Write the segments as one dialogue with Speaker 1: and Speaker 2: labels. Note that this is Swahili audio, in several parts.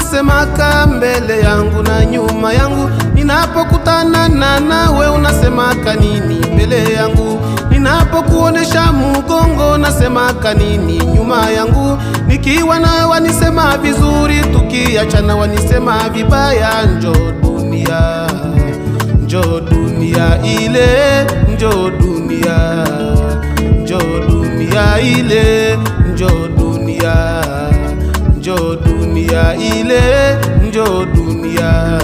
Speaker 1: unasemaka mbele yangu na nyuma yangu. Ninapokutana nawe unasemaka nini mbele yangu? Ninapokuonesha mgongo unasemaka nini nyuma yangu? Nikiwa nawe wanisema vizuri, tukiachana wanisema vibaya. Njoo dunia, njoo dunia ile, njoo dunia, njoo dunia ile, njoo dunia, njoo dunia ile, njoo dunia,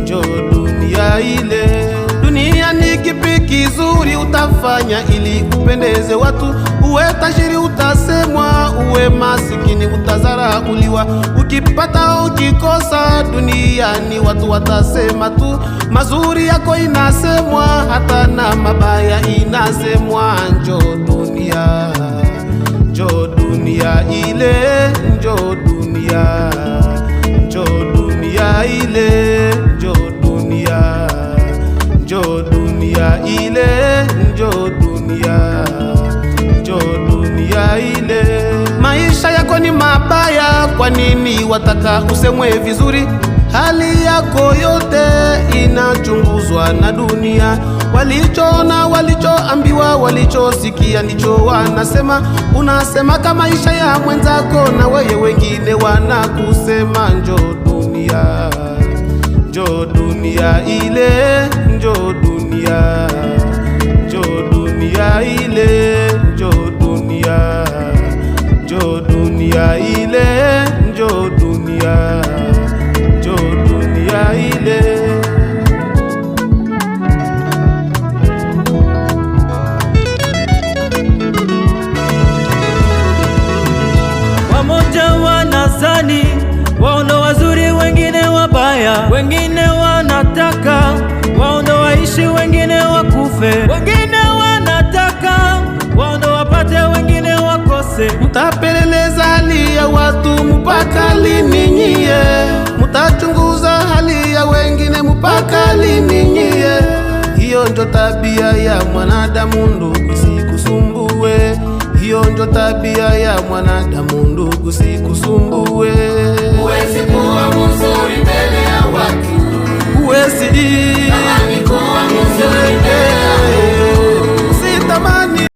Speaker 1: njoo dunia ile. Dunia ni kipi kizuri utafanya ili upendeze watu? Uwe tajiri utasemwa, uwe masikini utazarauliwa. Ukipata ukikosa duniani watu watasema tu. Mazuri yako inasemwa, hata na mabaya inasemwa. Njoo dunia, njoo dunia ile, njoo dunia, njoo dunia ile, njoo dunia, njoo dunia ile, njoo dunia, njoo dunia ile. Maisha yako ni mabaya, kwa nini wataka usemwe vizuri? Hali yako yote inachunguzwa na dunia. Walichoona, walichoambiwa, walichosikia ndicho wanasema. Unasema kama maisha ya mwenzako, na wewe wengine wanakusema. Njoo dunia, njoo dunia ile, njoo dunia, njoo dunia ile, njoo dunia, njoo dunia ile, njoo dunia, njoo dunia ile.
Speaker 2: Wamoja wanazani wao ndo wazuri, wengine wabaya, wengine wanataka wao ndo waishi, wengine wakufe, wengine wanataka wao ndo wapate, wengine wakose.
Speaker 1: Mutapeleleza hali ya watu mpaka lini nyie? Mutachunguza hali ya wengine mpaka lini nyie? Hiyo ndio tabia ya mwanadamu ndugu, sikusumbue. Hiyo ndio tabia ya mwanadamu ndugu, sikusumbue.
Speaker 3: Huwezi kuwa mzuri mbele ya watu,
Speaker 1: huwezi
Speaker 3: kama ni kuwa mzuri mbele